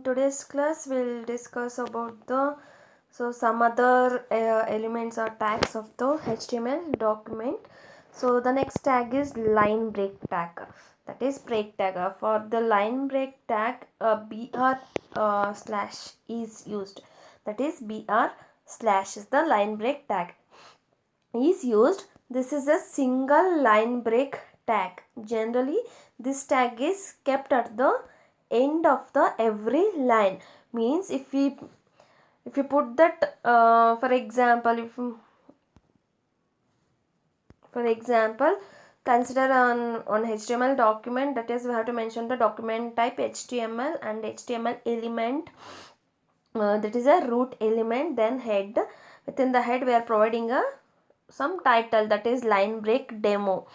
in today's class we'll discuss about the some other elements or tags of the HTML document. So the next tag is line break tag, that is break tag. For the line break tag, br slash is used, that is br slash is the line break tag is used. This is a single line break tag. Generally this tag is kept at the end of the every line. Means if we put that for example, consider on HTML document, that is we have to mention the document type HTML and HTML element, that is a root element. Then head, within the head we are providing some title, that is line break demo.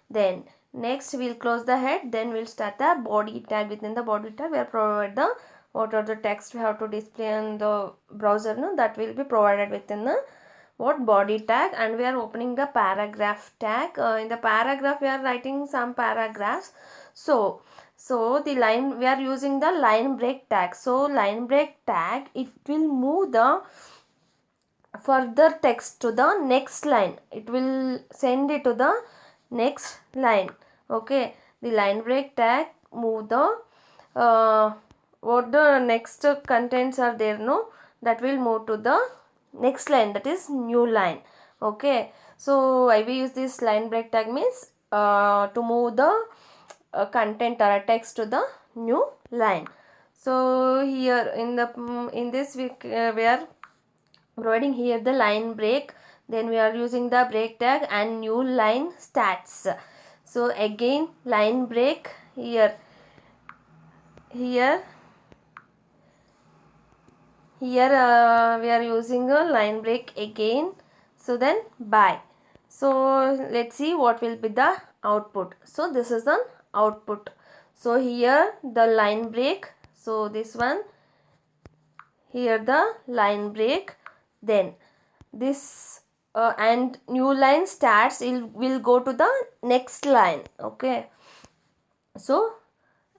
Then next we'll close the head, then we'll start the body tag. Within the body tag we are provide the what are the text we have to display on the browser, no, that will be provided within the body tag. And we are opening the paragraph tag. In the paragraph we are writing some paragraphs. So the line, we are using the line break tag. So line break tag, it will move the further text to the next line, it will send it to the next line. Okay, the line break tag move the what the next contents are there, no, that will move to the next line, that is new line. Okay, so why we use this line break tag means to move the content or a text to the new line. So here in this we are providing here the line break, then we are using the break tag and new line starts. So again line break, here we are using a line break again. So then by, so let's see what will be the output. So this is an output. So here the line break, so this one, here the line break, then this and new line starts, it will go to the next line. Okay, so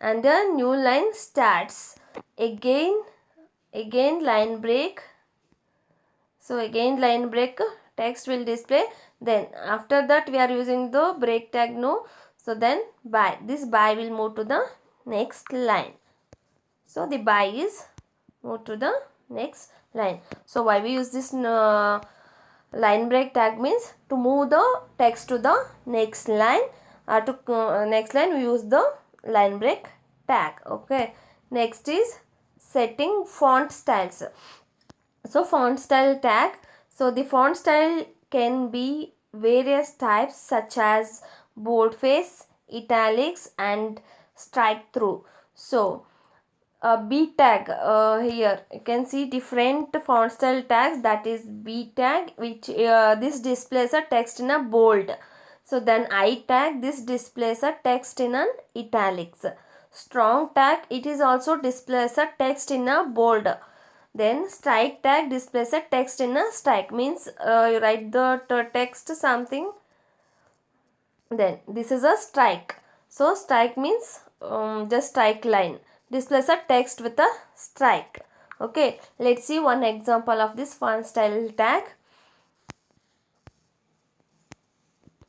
and the new line starts again line break. So again line break, text will display. Then after that we are using the break tag, no, so then by, this by will move to the next line. So the by is move to the next line. So why we use this line break tag means to move the text to the next line, next line we use the line break tag. Okay, next is setting font styles. So font style tag, so the font style can be various types such as boldface, italics and strike through. So B tag, here you can see different font style tags, that is B tag, which this displays a text in a bold. So then I tag, this displays a text in an italics. Strong tag, it is also displays a text in a bold. Then strike tag displays a text in a strike, means you write the text something, then this is a strike. So strike means just strike line, displays a text with a strike. Okay, let's see one example of this font style tag.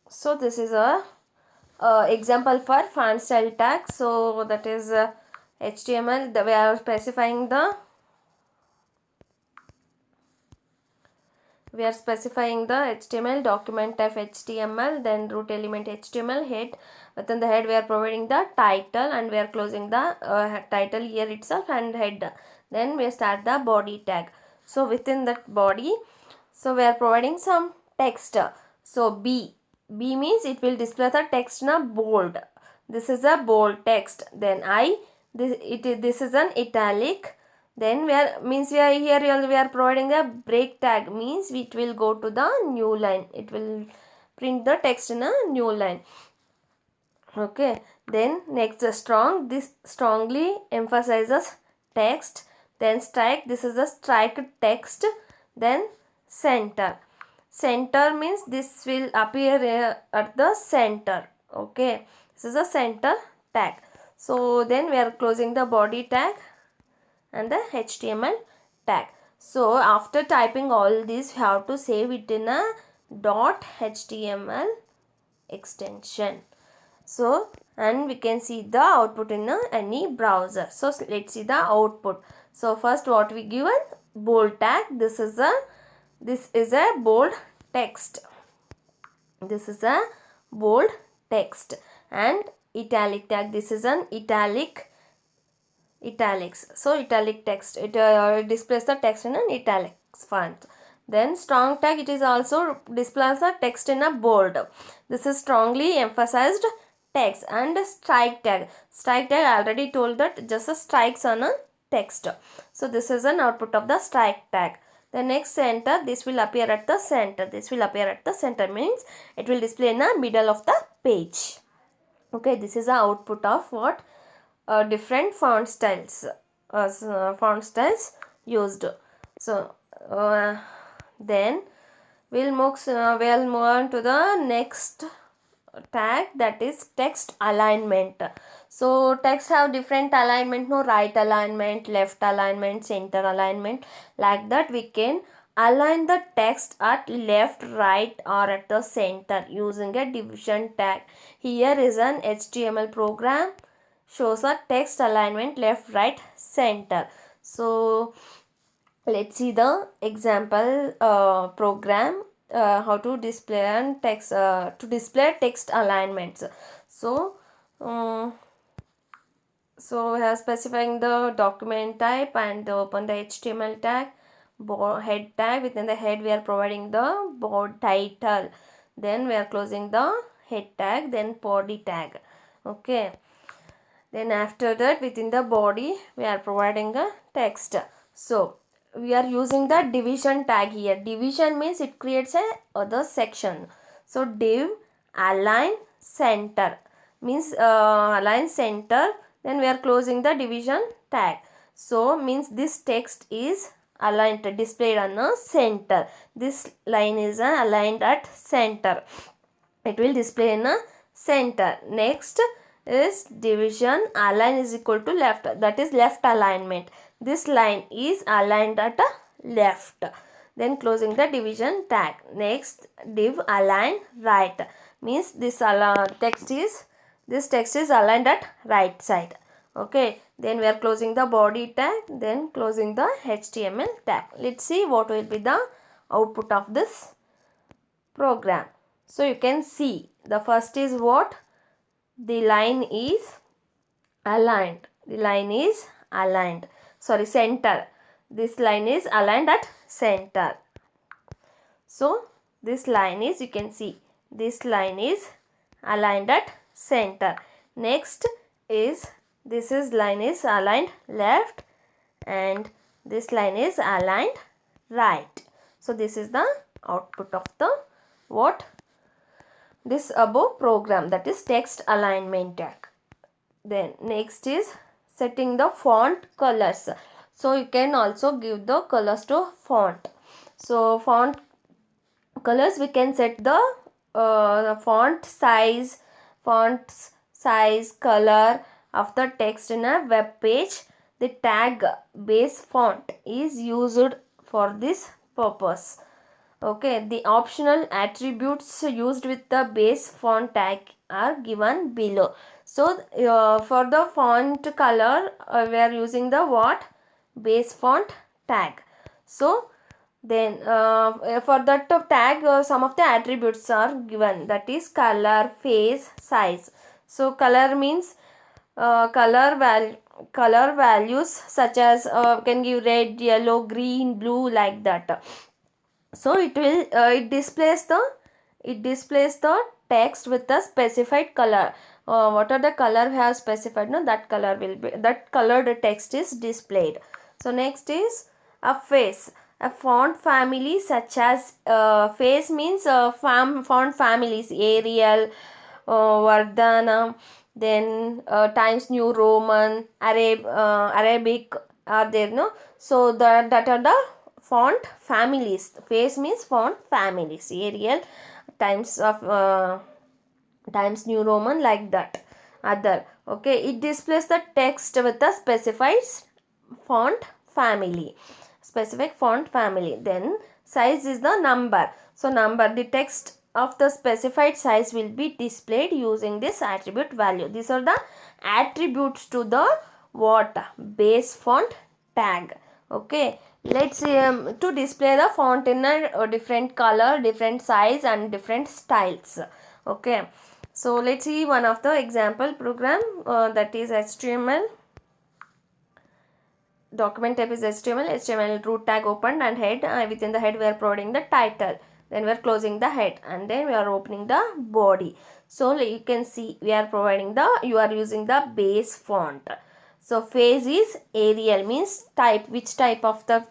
So this is a example for font style tag. So that is HTML, we are specifying the HTML document type HTML, then root element HTML, head, within the head we are providing the title and we are closing the title here itself and head. Then we start the body tag. So within that body, so we are providing some text. So B means it will display the text in a bold, this is a bold text. Then I, this is an italic. Then we are providing a break tag, means it will go to the new line, it will print the text in a new line. Okay, then next the strong, this strongly emphasizes text. Then strike, this is a strike text. Then center means this will appear at the center. Okay, this is a center tag. So then we are closing the body tag and the HTML tag. So after typing all these, you have to save it in a .html extension. So, and we can see the output in any browser. So let's see the output. So first what we given, bold tag. This is a bold text. This is a bold text. And italic tag. This is an italics. So italic text, it displays the text in an italics font. Then strong tag, it is also displays the text in a bold. This is strongly emphasized text. And strike tag, I already told that just a strikes on a text. So this is an output of the strike tag. The next center, this will appear at the center. This will appear at the center means it will display in the middle of the page. Okay, this is the output of what? Different font styles used. So then we'll move on to the next tag, that is text alignment. So text have different alignment, no, right alignment, left alignment, center alignment. Like that we can align the text at left, right or at the center using a division tag. Here is an HTML program, shows a text alignment left, right, center. So let's see the example program, how to display and text to display text alignments. So so we are specifying the document type and open the HTML tag, head tag. Within the head we are providing the board title, then we are closing the head tag, then body tag. Okay, then after that within the body we are providing a text. So we are using the division tag here. Division means it creates a other section. So div align center means align center, then we are closing the division tag. So means this text is aligned, displayed on the center. This line is aligned at center, it will display in a center. Next is division align is equal to left, that is left alignment. This line is aligned at a left, then closing the division tag. Next div align right means this text is aligned at right side. Okay, then we are closing the body tag, then closing the HTML tag. Let's see what will be the output of this program. So you can see the first is what? The line is aligned. The line is aligned. Sorry, center. This line is aligned at center. So this line is, you can see, this line is aligned at center. Next is, this is line is aligned left and this line is aligned right. So this is the output of the what? This above program, that is text alignment tag. Then next is setting the font colors. So you can also give the colors to font. So font colors, we can set the font size, color of the text in a web page. The tag base font is used for this purpose. Okay, the optional attributes used with the base font tag are given below. So for the font color we are using the what? Base font tag. So then for that tag some of the attributes are given, that is color, face, size. So color means color values such as can give red, yellow, green, blue, like that. So it will it displays the text with the specified color. What are the color we have specified? No, that color will be, that colored text is displayed. So next is a face. A font family such as face means font families, Arial, Vardhana, then Times New Roman, Arabic are there, no? So that are the font families. Face means font families, Arial, Times New Roman, like that. Other, okay, it displays the text with the specified font family, specific font family. Then size is the number. So number, the text of the specified size will be displayed using this attribute value. These are the attributes to the what? Base font tag. Okay, let's see, to display the font in a different color, different size and different styles. Okay, so let's see one of the example program, that is HTML. Document type is HTML root tag opened and head. Within the head we are providing the title, then we are closing the head, and then we are opening the body. So you can see we are providing the, you are using the base font. So face is Arial, means type, which type of the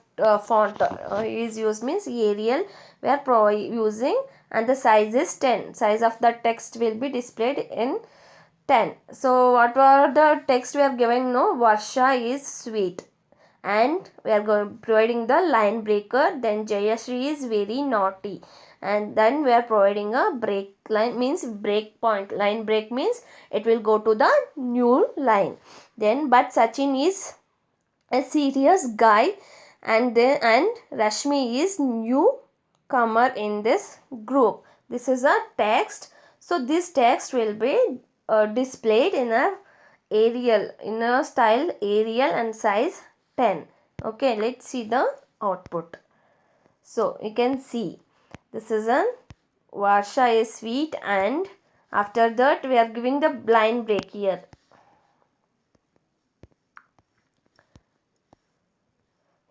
font is used means Arial we are using, and the size is 10. Size of the text will be displayed in 10. So what were the text we are giving? No, Varsha is sweet, and we are providing the line breaker. Then Jayashree is very naughty, and then we are providing a break line, means break point. Line break means it will go to the new line. Then but Sachin is a serious guy, and Rashmi is newcomer in this group. This is a text. So this text will be displayed in a Arial, in a style Arial and size 10. Okay, let's see the output. So you can see this is an Varsha is sweet, and after that we are giving the line break here.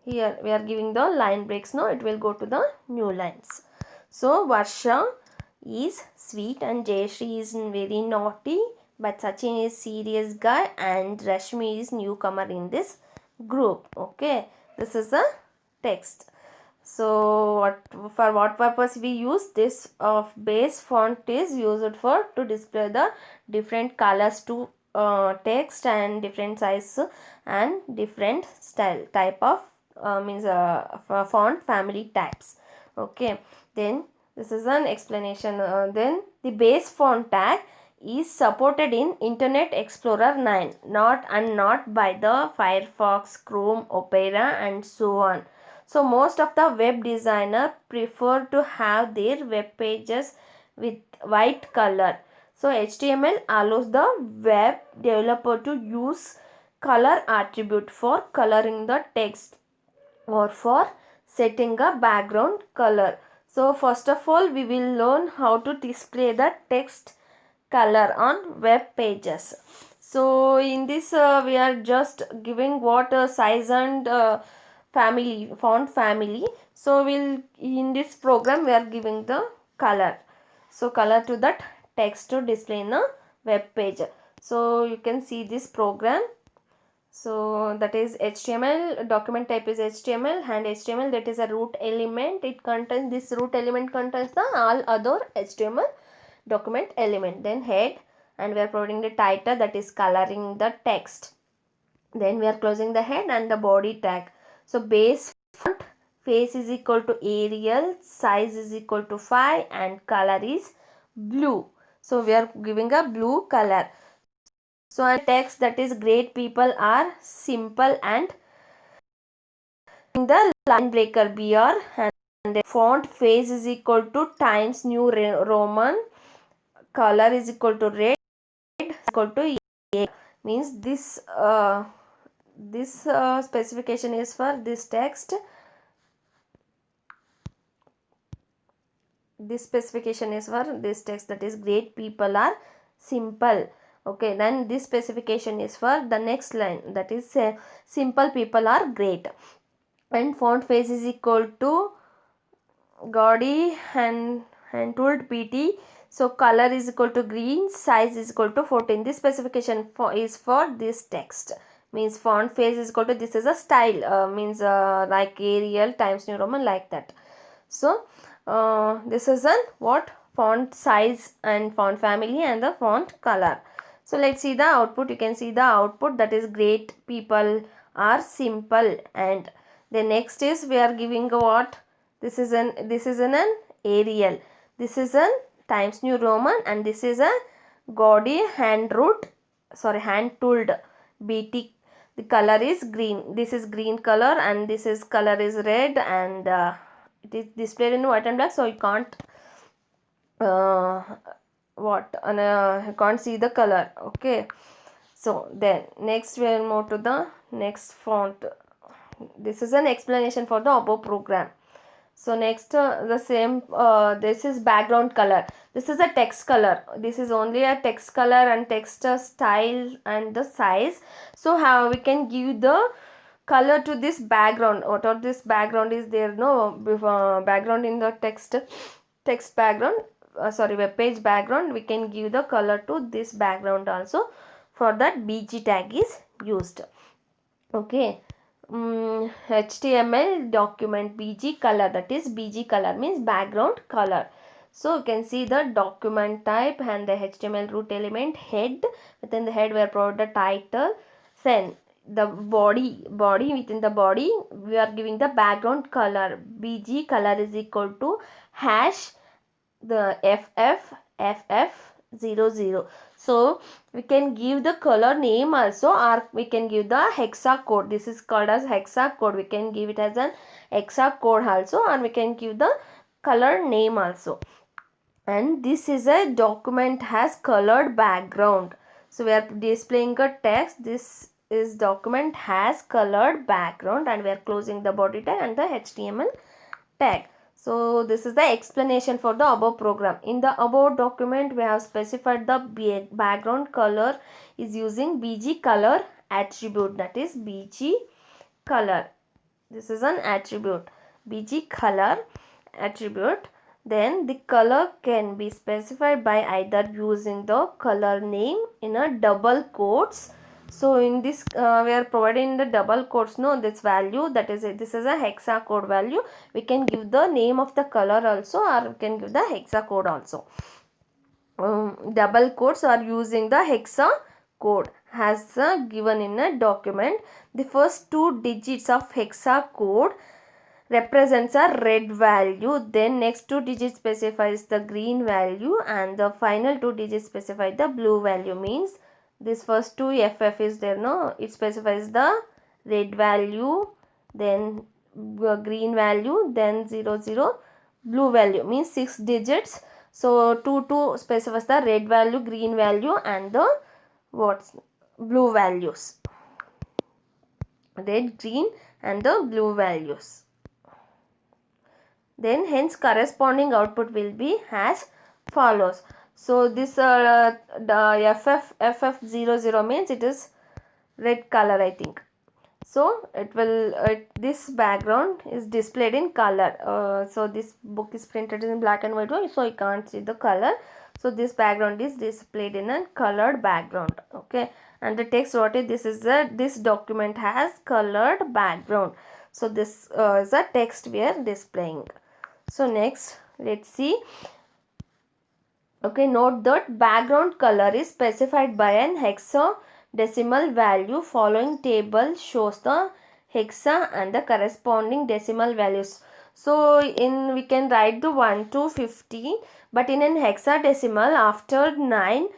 Here we are giving the line breaks. Now it will go to the new lines. So Varsha is sweet and Jayashree is very naughty, but Sachin is serious guy and Rashmi is newcomer in this group. Okay, this is the text. So for what purpose we use this base font is used for to display the different colors to text and different size and different style type of means font family types. Okay, then this is an explanation. Then the base font tag is supported in Internet Explorer 9, not by the Firefox, Chrome, Opera and so on. So most of the web designer prefer to have their web pages with white color. So HTML allows the web developer to use color attribute for coloring the text or for setting a background color. So first of all we will learn how to display the text color on web pages. So in this we are just giving what size and family, font family. So we'll, in this program we are giving the color. So color to that text to display in a web page. So you can see this program. So that is HTML, document type is HTML, and HTML, that is a root element. It contains, this root element contains the all other HTML document element. Then head, and we are providing the title, that is coloring the text. Then we are closing the head and the body tag. So base font, face is equal to Arial, size is equal to 5 and color is blue. So we are giving a blue color. So a text, that is great people are simple, and the line breaker BR, and the font face is equal to Times New Roman, color is equal to red, is equal to A. Means this specification is for this text. This specification is for this text, that is great people are simple. Okay, then this specification is for the next line, that is simple people are great. And font face is equal to gaudy and tooled PT. So color is equal to green, size is equal to 14. This specification is for this text. Means font face is equal to, this is a style, means like Arial, Times New Roman, like that. So this is an what? Font size and font family and the font color. So let's see the output. You can see the output, that is great people are simple. And the next is we are giving a what? This is an Arial. This is an Times New Roman, and this is a gaudy hand tooled BT. the color is green. This is green color and this is color is red, and it is displayed in white and black, so you can't you can't see the color. Okay, so then next we will move to the next font. This is an explanation for the above program. So next the same this is background color. This is a text color. This is only a text color and text style and the size. So how we can give the color to this background. What are this background is there? No background in the text background. Sorry, web page background. We can give the color to this background also. For that BG tag is used. Okay. HTML document BG color, that is BG color means background color. So you can see the document type and the HTML root element head. Within the head we are provided the title. Then the body within the body we are giving the background color. BG color is equal to hash the FF00. So we can give the color name also, or we can give the hexa code. This is called as hexa code. We can give it as an hexa code also, or we can give the color name also. And this is a document has colored background. So we are displaying a text. This is document has colored background, and we are closing the body tag and the HTML tag. So this is the explanation for the above program. In the above document, we have specified the background color is using BG color attribute, that is BG color. This is an attribute, BG color attribute. Then the color can be specified by either using the color name in a double quotes. So in this we are providing the double quotes, no, this value, that is this is a hexa code value. We can give the name of the color also, or we can give the hexa code also. Double quotes are using the hexa code has given in a document. The first 2 digits of hexa code represents a red value, then next 2 digits specifies the green value, and the final 2 digits specify the blue value. Means this first 2 FF is there, no, it specifies the red value, then green value, then 00, blue value means 6 digits. So 2 specifies the red value, green value, and the blue values, red, green, and the blue values. Then hence corresponding output will be as follows. So this the FF00 means it is red color, I think. So it will this background is displayed in color. So this book is printed in black and white, so you can't see the color. So this background is displayed in a colored background. Okay, and the text what is this is this document has colored background. So this is a text we are displaying. So next let's see. Okay, note that background color is specified by an hexadecimal value. Following table shows the hexa and the corresponding decimal values. So in we can write the 1 to 50, but in an hexadecimal after 9,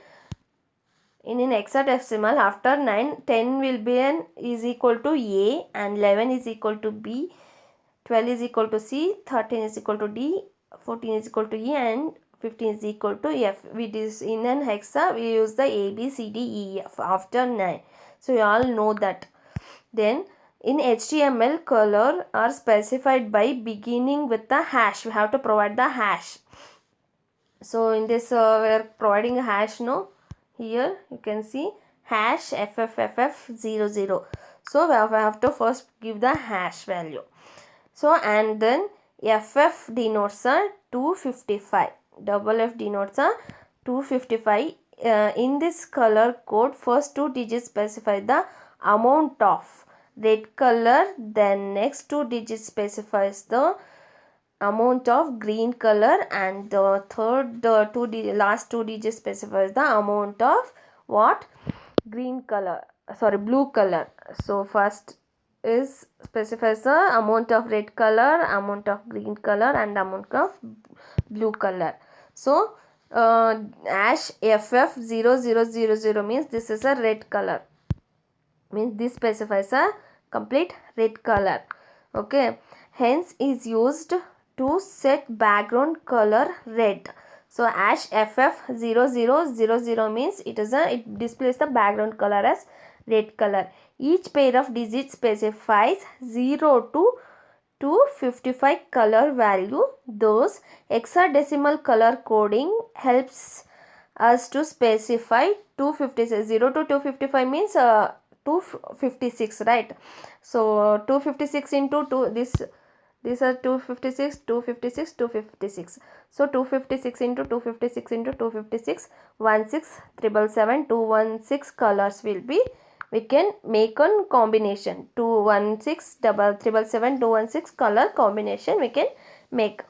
in an hexadecimal after 9, 10 will be an is equal to A, and 11 is equal to B, 12 is equal to C, 13 is equal to D, 14 is equal to E, and 15 is equal to F. With this in an hexa we use the A, B, C, D, E, F after 9. So you all know that. Then in HTML color are specified by beginning with the hash. We have to provide the hash. So in this we are providing a hash, no. Here you can see hash FFFF00. So we have to first give the hash value. So and then FF denotes a 255. Double F denotes a 255. In this color code, first 2 digits specify the amount of red color. Then next 2 digits specifies the amount of green color, and the last 2 digits specifies the amount of what, green color, sorry, blue color. So first is specifies the amount of red color, amount of green color, and amount of blue color. So hash FF0000 means this is a red color. means this specifies a complete red color. Okay, hence is used to set background color red. So hash FF0000 means it displays the background color as red color. Each pair of digits specifies 0 to 255 color value. Those hexadecimal color coding helps us to specify 256. 0 to 255 means 256, right? So 256 into 2, these are 256, 256, 256. So 256 into 256 into 256, 16 216 colors will be, we can make a combination. 216 216 color combination we can make.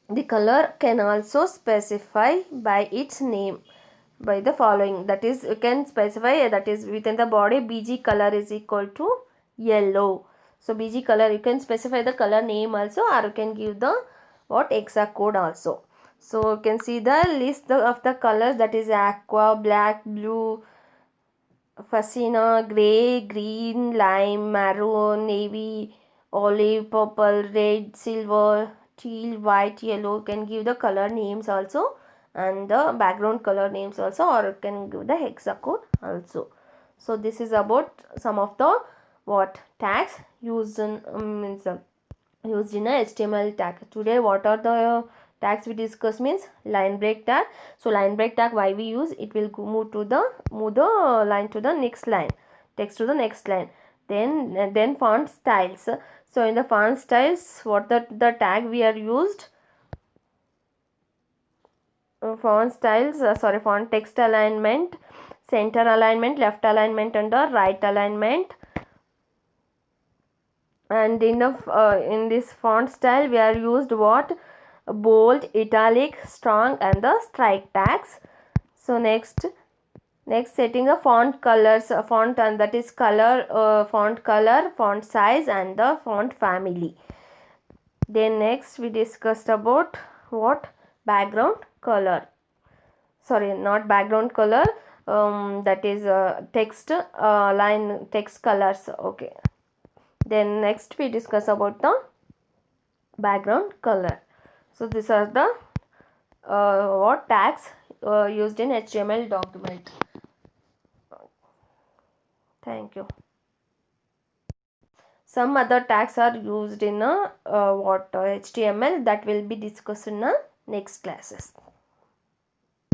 The color can also specify by its name by the following, that is you can specify, that is within the body BG color is equal to yellow. So BG color, you can specify the color name also, or you can give the what hexa code also. So you can see the list of the colors, that is aqua, black, blue, fuchsia, grey, green, lime, maroon, navy, olive, purple, red, silver, teal, white, yellow. You can give the color names also and the background color names also, or you can give the hexa code also. So this is about some of the what tags used in used in a HTML tag. Today what are the tags we discuss means line break tag. So line break tag, why we use it, will move the line to the next line, text to the next line. Then font styles. So in the font styles, what the tag we are used, font styles, font text alignment, center alignment, left alignment and the right alignment. And in this font style we are used what, bold, italic, strong and the strike tags. So next setting a font colors, font, and that is color, font color, font size and the font family. Then next we discussed about what, background color, sorry not background color, that is text line text colors. Okay, then next we discuss about the background color. So these are the what tags used in HTML document. Thank you. Some other tags are used in HTML, that will be discussed in next classes.